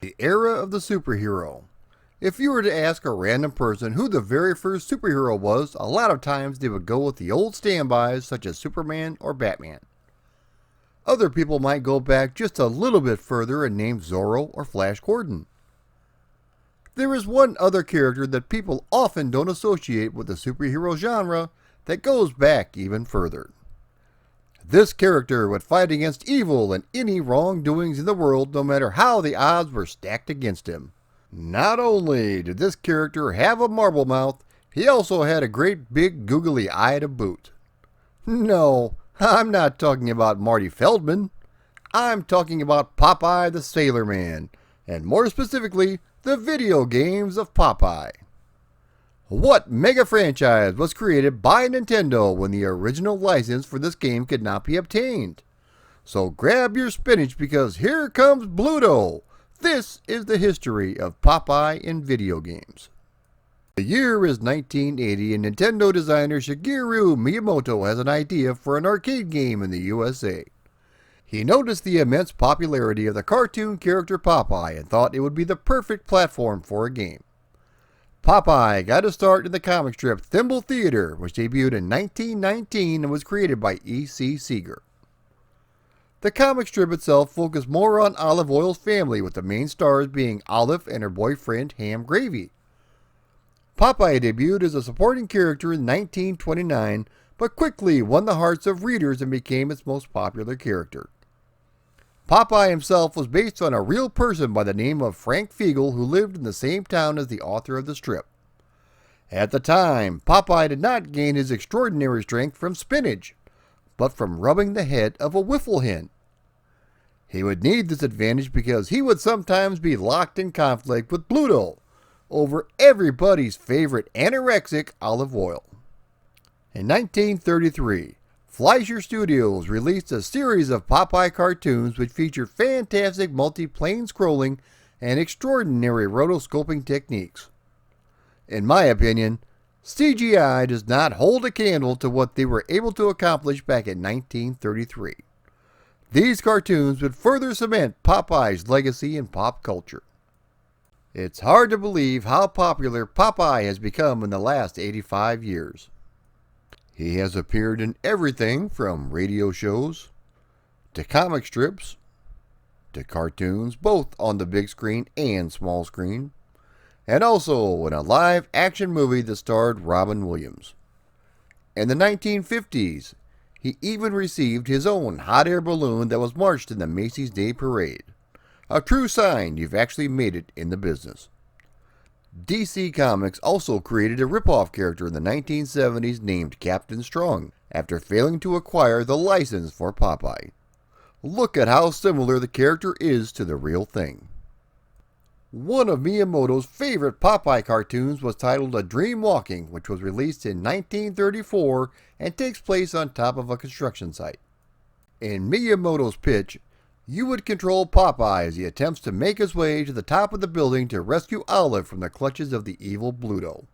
The era of the superhero. If you were to ask a random person who the very first superhero was, a lot of times they would go with the old standbys such as Superman or Batman. Other people might go back just a little bit further and name Zorro or Flash Gordon. There is one other character that people often don't associate with the superhero genre that goes back even further. This character would fight against evil and any wrongdoings in the world no matter how the odds were stacked against him. Not only did this character have a marble mouth, he also had a great big googly eye to boot. No, I'm not talking about Marty Feldman. I'm talking about Popeye the Sailor Man, and more specifically, the video games of Popeye. What mega franchise was created by Nintendo when the original license for this game could not be obtained? So grab your spinach because here comes Bluto. This is the history of Popeye in video games. The year is 1980 and Nintendo designer Shigeru Miyamoto has an idea for an arcade game in the USA. He noticed the immense popularity of the cartoon character Popeye and thought it would be the perfect platform for a game. Popeye got a start in the comic strip Thimble Theater, which debuted in 1919 and was created by E.C. Seeger. The comic strip itself focused more on Olive Oil's family, with the main stars being Olive and her boyfriend Ham Gravy. Popeye debuted as a supporting character in 1929, but quickly won the hearts of readers and became its most popular character. Popeye himself was based on a real person by the name of Frank Fiegel, who lived in the same town as the author of the strip. At the time, Popeye did not gain his extraordinary strength from spinach, but from rubbing the head of a wiffle hen. He would need this advantage because he would sometimes be locked in conflict with Bluto over everybody's favorite anorexic Olive Oil. In 1933, Fleischer Studios released a series of Popeye cartoons which featured fantastic multi-plane scrolling and extraordinary rotoscoping techniques. In my opinion, CGI does not hold a candle to what they were able to accomplish back in 1933. These cartoons would further cement Popeye's legacy in pop culture. It's hard to believe how popular Popeye has become in the last 85 years. He has appeared in everything from radio shows, to comic strips, to cartoons, both on the big screen and small screen, and also in a live action movie that starred Robin Williams. In the 1950s, he even received his own hot air balloon that was marched in the Macy's Day Parade. A true sign you've actually made it in the business. DC Comics also created a ripoff character in the 1970s named Captain Strong, after failing to acquire the license for Popeye. Look at how similar the character is to the real thing. One of Miyamoto's favorite Popeye cartoons was titled A Dream Walking, which was released in 1934 and takes place on top of a construction site. In Miyamoto's pitch, you would control Popeye as he attempts to make his way to the top of the building to rescue Olive from the clutches of the evil Bluto.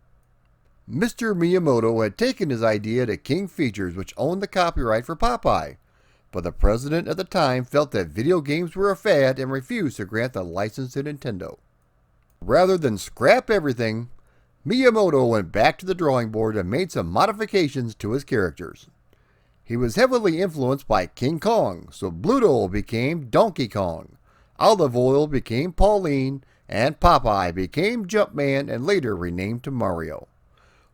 Mr. Miyamoto had taken his idea to King Features, which owned the copyright for Popeye, but the president at the time felt that video games were a fad and refused to grant the license to Nintendo. Rather than scrap everything, Miyamoto went back to the drawing board and made some modifications to his characters. He was heavily influenced by King Kong, so Bluto became Donkey Kong, Olive Oil became Pauline, and Popeye became Jumpman and later renamed to Mario.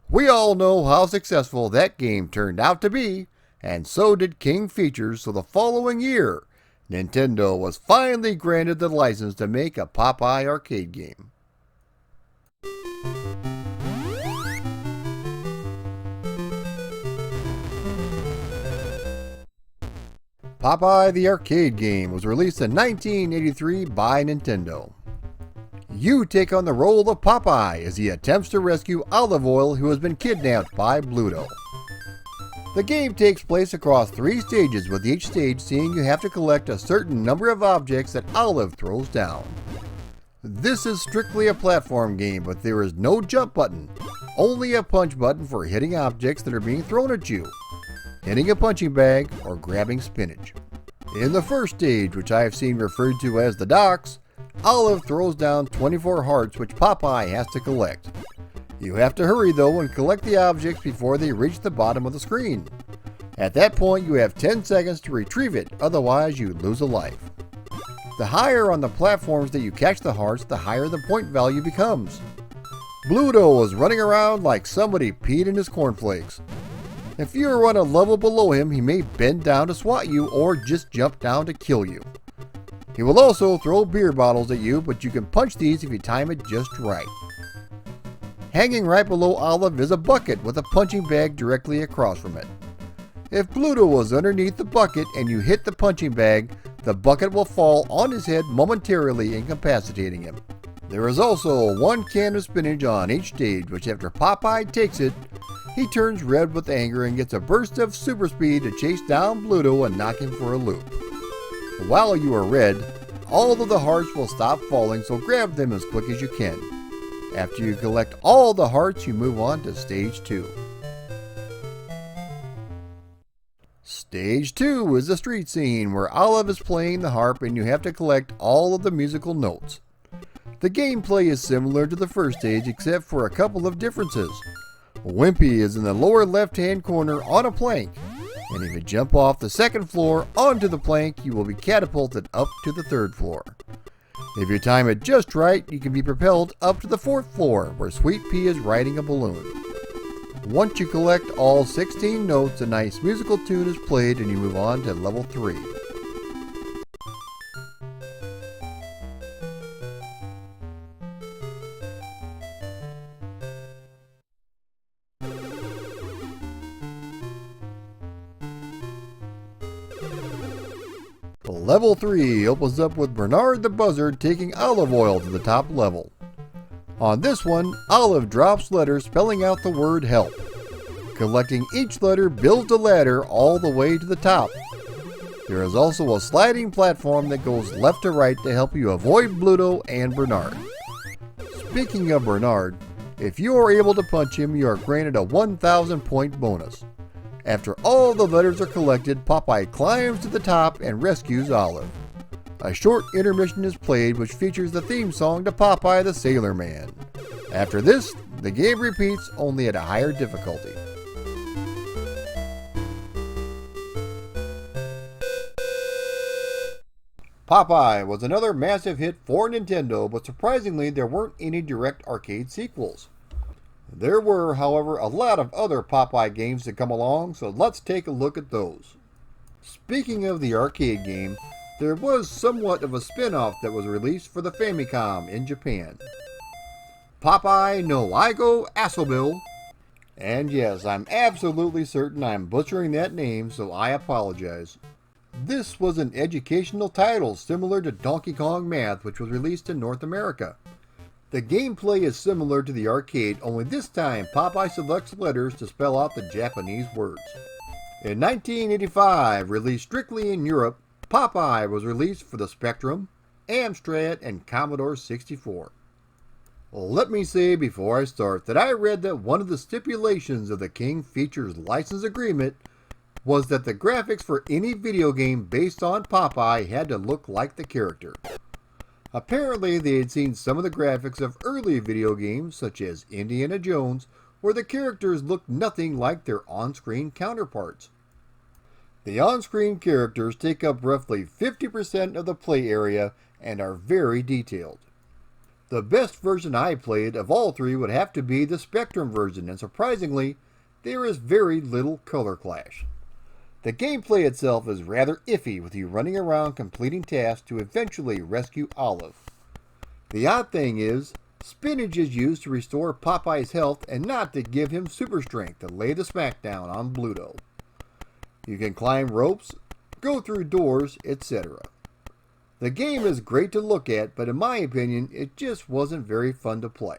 We all know how successful that game turned out to be, and so did King Features, so the following year, Nintendo was finally granted the license to make a Popeye arcade game. Popeye the Arcade game was released in 1983 by Nintendo. You take on the role of Popeye as he attempts to rescue Olive Oil, who has been kidnapped by Bluto. The game takes place across 3 stages, with each stage seeing you have to collect a certain number of objects that Olive throws down. This is strictly a platform game, but there is no jump button, only a punch button for hitting objects that are being thrown at you, hitting a punching bag, or grabbing spinach. In the first stage, which I have seen referred to as the docks, Olive throws down 24 hearts which Popeye has to collect. You have to hurry though and collect the objects before they reach the bottom of the screen. At that point you have 10 seconds to retrieve it, otherwise you lose a life. The higher on the platforms that you catch the hearts, the higher the point value becomes. Bluto is running around like somebody peed in his cornflakes. If you are on a level below him, he may bend down to swat you or just jump down to kill you. He will also throw beer bottles at you, but you can punch these if you time it just right. Hanging right below Olive is a bucket with a punching bag directly across from it. If Bluto was underneath the bucket and you hit the punching bag, the bucket will fall on his head, momentarily incapacitating him. There is also one can of spinach on each stage, which after Popeye takes it, he turns red with anger and gets a burst of super speed to chase down Bluto and knock him for a loop. While you are red, all of the hearts will stop falling, so grab them as quick as you can. After you collect all the hearts, you move on to Stage 2. Stage 2 is the street scene where Olive is playing the harp and you have to collect all of the musical notes. The gameplay is similar to the first stage except for a couple of differences. Wimpy is in the lower left hand corner on a plank, and if you jump off the second floor onto the plank, you will be catapulted up to the third floor. If you time it just right, you can be propelled up to the fourth floor where Sweet Pea is riding a balloon. Once you collect all 16 notes, a nice musical tune is played and you move on to level 3. Level 3 opens up with Bernard the Buzzard taking olive oil to the top level. On this one, Olive drops letters spelling out the word help. Collecting each letter builds a ladder all the way to the top. There is also a sliding platform that goes left to right to help you avoid Bluto and Bernard. Speaking of Bernard, if you are able to punch him, you are granted a 1,000 point bonus. After all the letters are collected, Popeye climbs to the top and rescues Olive. A short intermission is played which features the theme song to Popeye the Sailor Man. After this, the game repeats, only at a higher difficulty. Popeye was another massive hit for Nintendo, but surprisingly there weren't any direct arcade sequels. There were, however, a lot of other Popeye games that come along, so let's take a look at those. Speaking of the arcade game, there was somewhat of a spin-off that was released for the Famicom in Japan. Popeye no Igo Asobil. And yes, I'm absolutely certain I'm butchering that name, so I apologize. This was an educational title similar to Donkey Kong Math, which was released in North America. The gameplay is similar to the arcade, only this time Popeye selects letters to spell out the Japanese words. In 1985, released strictly in Europe, Popeye was released for the Spectrum, Amstrad, and Commodore 64. Let me say before I start that I read that one of the stipulations of the King Features license agreement was that the graphics for any video game based on Popeye had to look like the character. Apparently, they had seen some of the graphics of early video games, such as Indiana Jones, where the characters looked nothing like their on-screen counterparts. The on-screen characters take up roughly 50% of the play area and are very detailed. The best version I played of all three would have to be the Spectrum version, and surprisingly, there is very little color clash. The gameplay itself is rather iffy, with you running around completing tasks to eventually rescue Olive. The odd thing is, spinach is used to restore Popeye's health and not to give him super strength to lay the smackdown on Bluto. You can climb ropes, go through doors, etc. The game is great to look at, but in my opinion, it just wasn't very fun to play.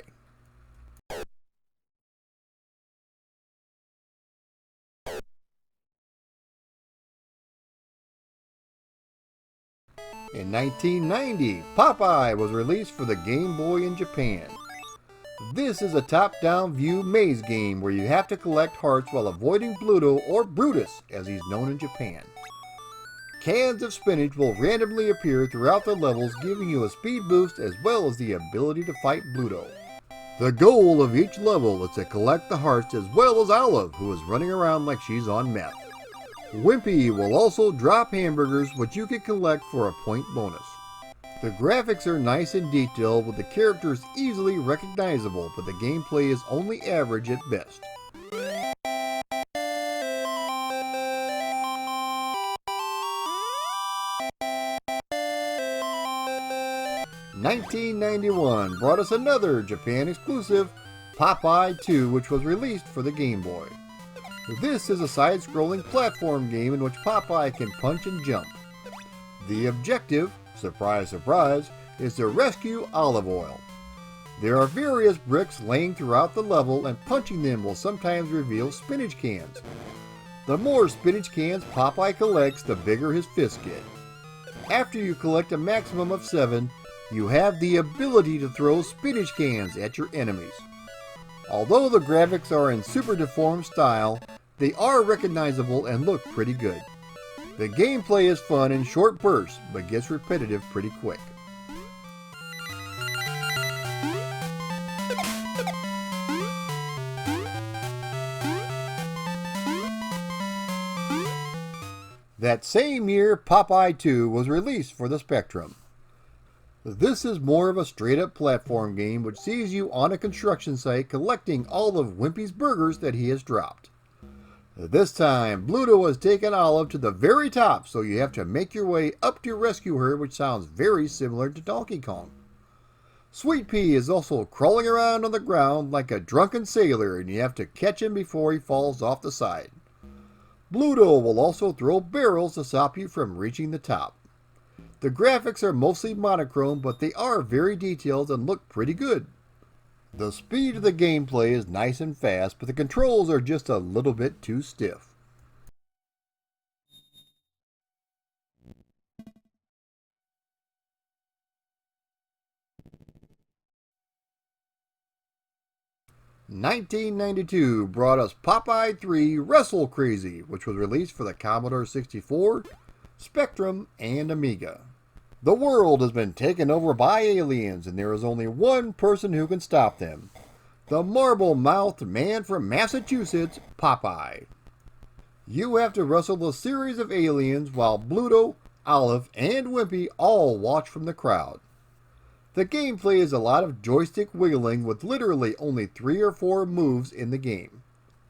In 1990, Popeye was released for the Game Boy in Japan. This is a top-down view maze game where you have to collect hearts while avoiding Bluto, or Brutus as he's known in Japan. cans of spinach will randomly appear throughout the levels, giving you a speed boost as well as the ability to fight Bluto. The goal of each level is to collect the hearts as well as Olive, who is running around like she's on meth. Wimpy will also drop hamburgers, which you can collect for a point bonus. The graphics are nice and detailed, with the characters easily recognizable, but the gameplay is only average at best. (1991) brought us another Japan exclusive, Popeye 2, which was released for the Game Boy. This is a side-scrolling platform game in which Popeye can punch and jump. The objective, surprise surprise, is to rescue Olive Oil. There are various bricks laying throughout the level, and punching them will sometimes reveal spinach cans. The more spinach cans Popeye collects, the bigger his fists get. After you collect a maximum of 7, you have the ability to throw spinach cans at your enemies. Although the graphics are in super deformed style, they are recognizable and look pretty good. The gameplay is fun in short bursts, but gets repetitive pretty quick. That same year, Popeye 2 was released for the Spectrum. This is more of a straight-up platform game which sees you on a construction site collecting all of Wimpy's burgers that he has dropped. This time, Bluto has taken Olive to the very top, so you have to make your way up to rescue her, which sounds very similar to Donkey Kong. Sweet Pea is also crawling around on the ground like a drunken sailor, and you have to catch him before he falls off the side. Bluto will also throw barrels to stop you from reaching the top. The graphics are mostly monochrome, but they are very detailed and look pretty good. The speed of the gameplay is nice and fast, but the controls are just a little bit too stiff. (1992) brought us Popeye 3 Wrestle Crazy, which was released for the Commodore 64, Spectrum, and Amiga. The world has been taken over by aliens, and there is only one person who can stop them. The marble-mouthed man from Massachusetts, Popeye. You have to wrestle a series of aliens while Bluto, Olive, and Wimpy all watch from the crowd. The gameplay is a lot of joystick wiggling with literally only 3 or 4 moves in the game.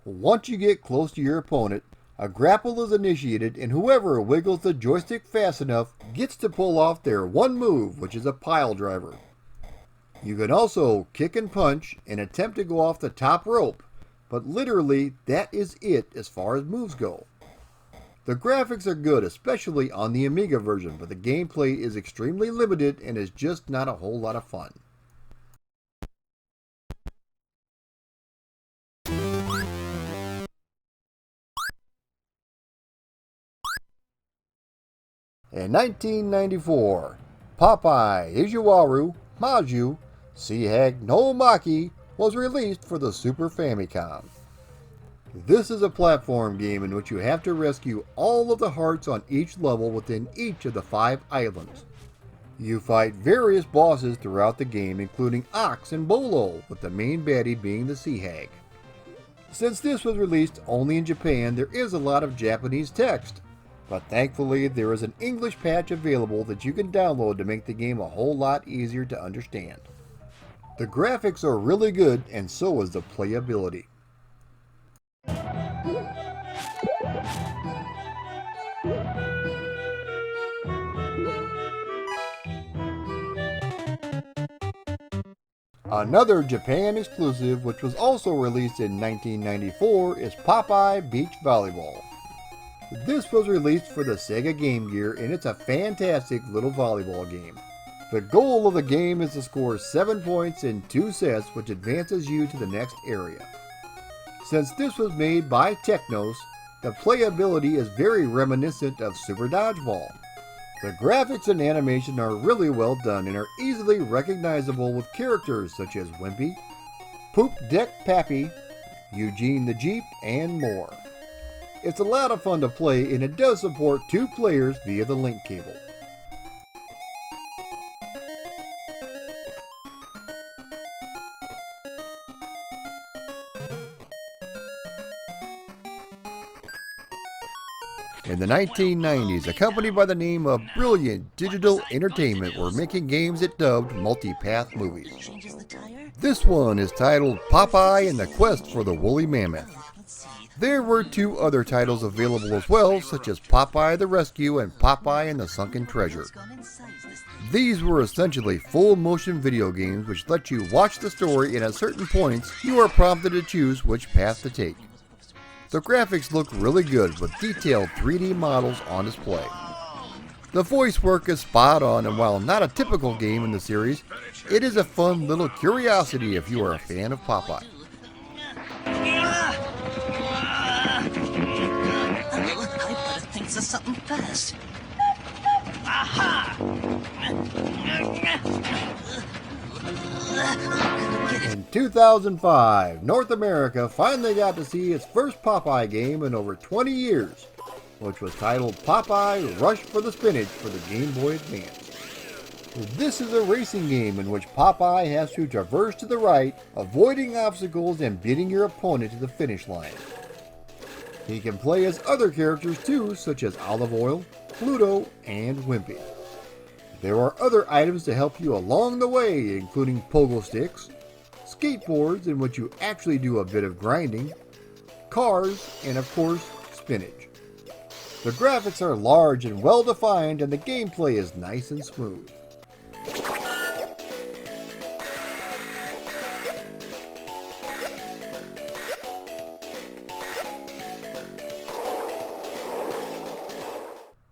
Once you get close to your opponent, a grapple is initiated, and whoever wiggles the joystick fast enough gets to pull off their one move, which is a pile driver. You can also kick and punch and attempt to go off the top rope, but literally that is it as far as moves go. The graphics are good, especially on the Amiga version, but the gameplay is extremely limited and is just not a whole lot of fun. In 1994, Popeye Ijuwaru Maju Seihag no Maki was released for the Super Famicom. This is a platform game in which you have to rescue all of the hearts on each level within each of the 5 islands. You fight various bosses throughout the game, including Ox and Bolo, with the main baddie being the Seahag. Since this was released only in Japan, there is a lot of Japanese text, but thankfully there is an English patch available that you can download to make the game a whole lot easier to understand. The graphics are really good, and so is the playability. Another Japan exclusive, which was also released in 1994, is Popeye Beach Volleyball. This was released for the Sega Game Gear, and it's a fantastic little volleyball game. The goal of the game is to score 7 points in 2 sets, which advances you to the next area. Since this was made by Technos, the playability is very reminiscent of Super Dodgeball. The graphics and animation are really well done and are easily recognizable with characters such as Wimpy, Poop Deck Pappy, Eugene the Jeep, and more. It's a lot of fun to play, and it does support 2 players via the link cable. In the 1990s, a company by the name of Brilliant Digital Entertainment were making games it dubbed multi-path movies. This one is titled Popeye and the Quest for the Woolly Mammoth. There were 2 other titles available as well, such as Popeye the Rescue and Popeye and the Sunken Treasure. These were essentially full-motion video games which let you watch the story, and at certain points, you are prompted to choose which path to take. The graphics look really good with detailed 3D models on display. The voice work is spot on, and while not a typical game in the series, it is a fun little curiosity if you are a fan of Popeye. I think of something fast. Aha! In 2005, North America finally got to see its first Popeye game in over 20 years, which was titled Popeye Rush for the Spinach for the Game Boy Advance. This is a racing game in which Popeye has to traverse to the right, avoiding obstacles and beating your opponent to the finish line. He can play as other characters too, such as Olive Oil, Pluto, and Wimpy. There are other items to help you along the way, including pogo sticks, skateboards in which you actually do a bit of grinding, cars, and of course, spinach. The graphics are large and well defined, and the gameplay is nice and smooth.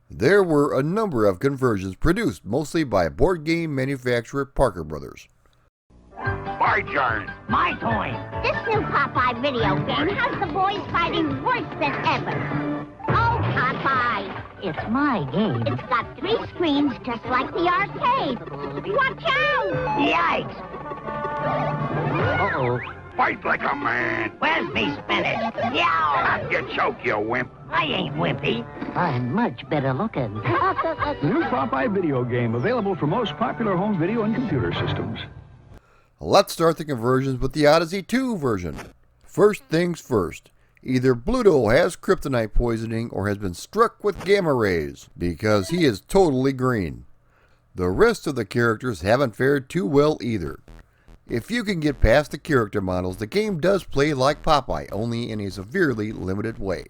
There were a number of conversions produced mostly by board game manufacturer Parker Brothers. My turn. My turn. This new Popeye video game has the boys fighting worse than ever. Oh, Popeye! It's my game. It's got 3 screens just like the arcade. Watch out! Yikes! Uh-oh. Fight like a man. Where's me spinach? Yow! You choke, you wimp. I ain't wimpy. I'm much better looking. The new Popeye video game, available for most popular home video and computer systems. Let's start the conversions with the Odyssey 2 version. First things first, either Pluto has kryptonite poisoning or has been struck with gamma rays, because he is totally green. The rest of the characters haven't fared too well either. If you can get past the character models, the game does play like Popeye, only in a severely limited way.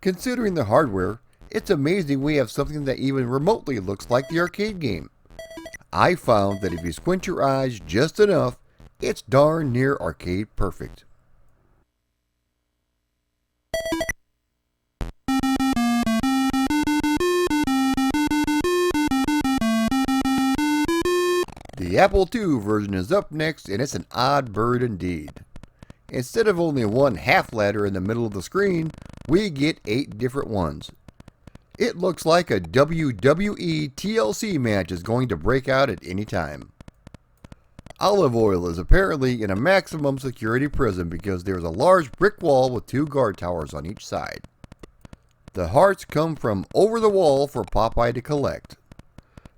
Considering the hardware, it's amazing we have something that even remotely looks like the arcade game. I found that if you squint your eyes just enough, it's darn near arcade perfect. The Apple II version is up next, and it's an odd bird indeed. Instead of only one half ladder in the middle of the screen, we get 8 different ones. It looks like a WWE TLC match is going to break out at any time. Olive Oil is apparently in a maximum security prison because there is a large brick wall with 2 guard towers on each side. The hearts come from over the wall for Popeye to collect.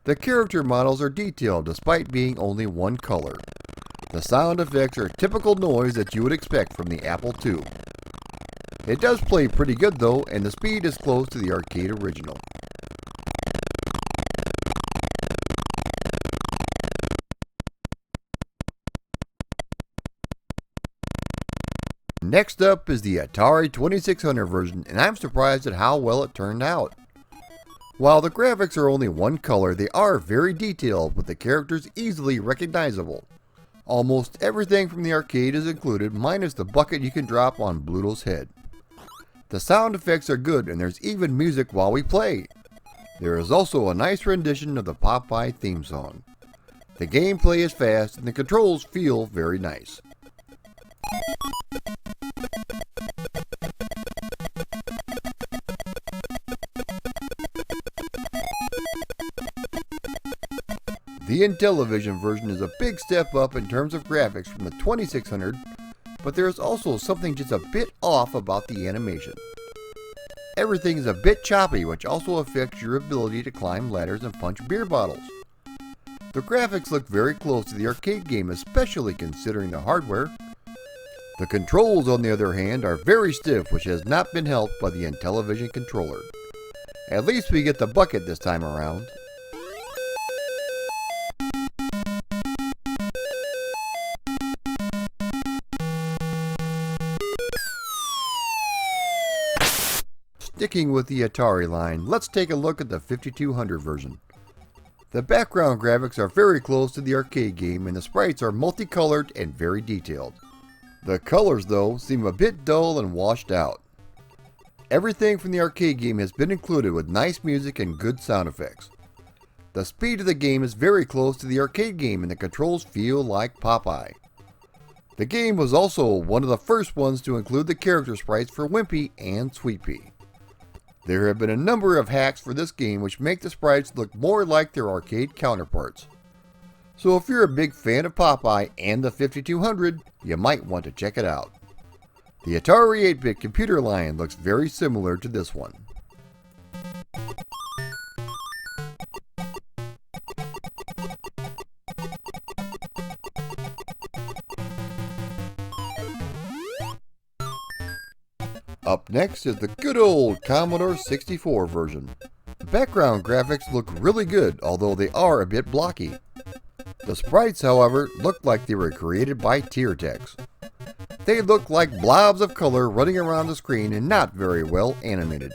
The character models are detailed despite being only one color. The sound effects are typical noise that you would expect from the Apple II. It does play pretty good though, and the speed is close to the arcade original. Next up is the Atari 2600 version, and I'm surprised at how well it turned out. While the graphics are only one color, they are very detailed with the characters easily recognizable. Almost everything from the arcade is included, minus the bucket you can drop on Bluto's head. The sound effects are good, and there's even music while we play. There is also a nice rendition of the Popeye theme song. The gameplay is fast, and the controls feel very nice. The Intellivision version is a big step up in terms of graphics from the 2600, but there is also something just a bit off about the animation. everything is a bit choppy, which also affects your ability to climb ladders and punch beer bottles. The graphics look very close to the arcade game, especially considering the hardware. The controls, on the other hand, are very stiff, which has not been helped by the Intellivision controller. At least we get the bucket this time around. Sticking with the Atari line, let's take a look at the 5200 version. The background graphics are very close to the arcade game, and the sprites are multicolored and very detailed. The colors, though, seem a bit dull and washed out. Everything from the arcade game has been included with nice music and good sound effects. The speed of the game is very close to the arcade game, and the controls feel like Popeye. The game was also one of the first ones to include the character sprites for Wimpy and Sweet Pea. There have been a number of hacks for this game which make the sprites look more like their arcade counterparts. So if you're a big fan of Popeye and the 5200, you might want to check it out. The Atari 8-bit computer line looks very similar to this one. Up next is the good old Commodore 64 version. The background graphics look really good, although they are a bit blocky. The sprites, however, look like they were created by Teartex. They look like blobs of color running around the screen and not very well animated.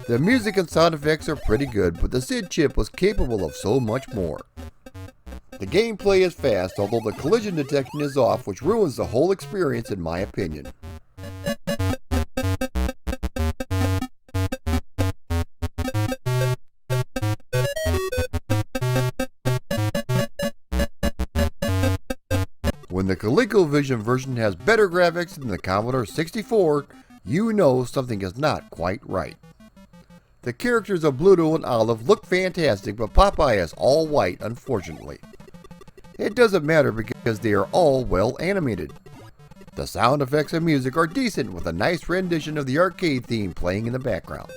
The music and sound effects are pretty good, but the SID chip was capable of so much more. The gameplay is fast, although the collision detection is off, which ruins the whole experience in my opinion. When the ColecoVision version has better graphics than the Commodore 64, you know something is not quite right. The characters of Bluto and Olive look fantastic, but Popeye is all white, unfortunately. It doesn't matter because they are all well animated. The sound effects and music are decent, with a nice rendition of the arcade theme playing in the background.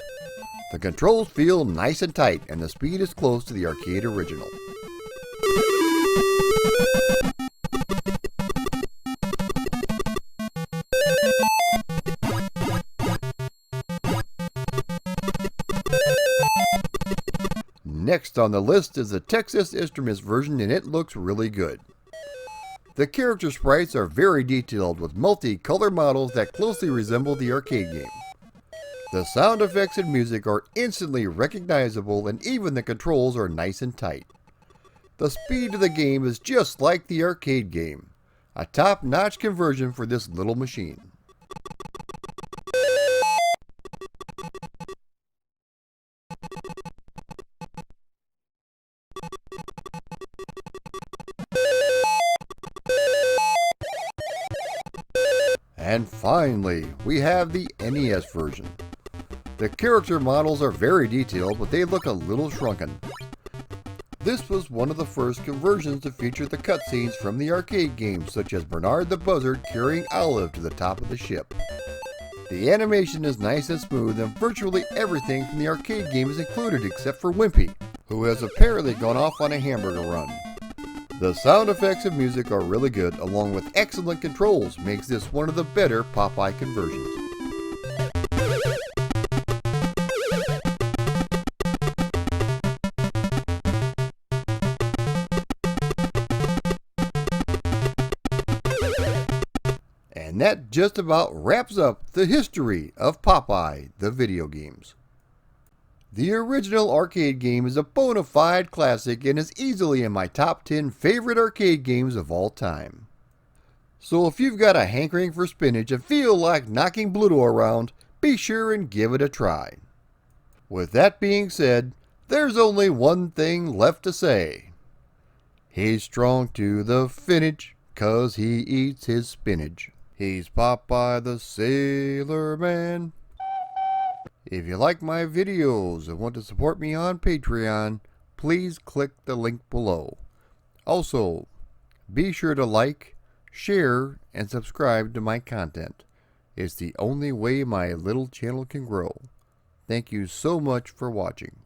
The controls feel nice and tight, and the speed is close to the arcade original. Next on the list is the Texas Instruments version, and it looks really good. The character sprites are very detailed with multi-color models that closely resemble the arcade game. The sound effects and music are instantly recognizable, and even the controls are nice and tight. The speed of the game is just like the arcade game, a top-notch conversion for this little machine. And finally, we have the NES version. The character models are very detailed, but they look a little shrunken. This was one of the first conversions to feature the cutscenes from the arcade games, such as Bernard the Buzzard carrying Olive to the top of the ship. The animation is nice and smooth, and virtually everything from the arcade game is included except for Wimpy, who has apparently gone off on a hamburger run. The sound effects and music are really good, along with excellent controls, makes this one of the better Popeye conversions. And that just about wraps up the history of Popeye, the video games. The original arcade game is a bona fide classic and is easily in my top 10 favorite arcade games of all time. So if you've got a hankering for spinach and feel like knocking Bluto around, be sure and give it a try. With that being said, there's only one thing left to say. He's strong to the finish, 'cause he eats his spinach. He's Popeye the Sailor Man. If you like my videos and want to support me on Patreon, please click the link below. Also, be sure to like, share, and subscribe to my content. It's the only way my little channel can grow. Thank you so much for watching.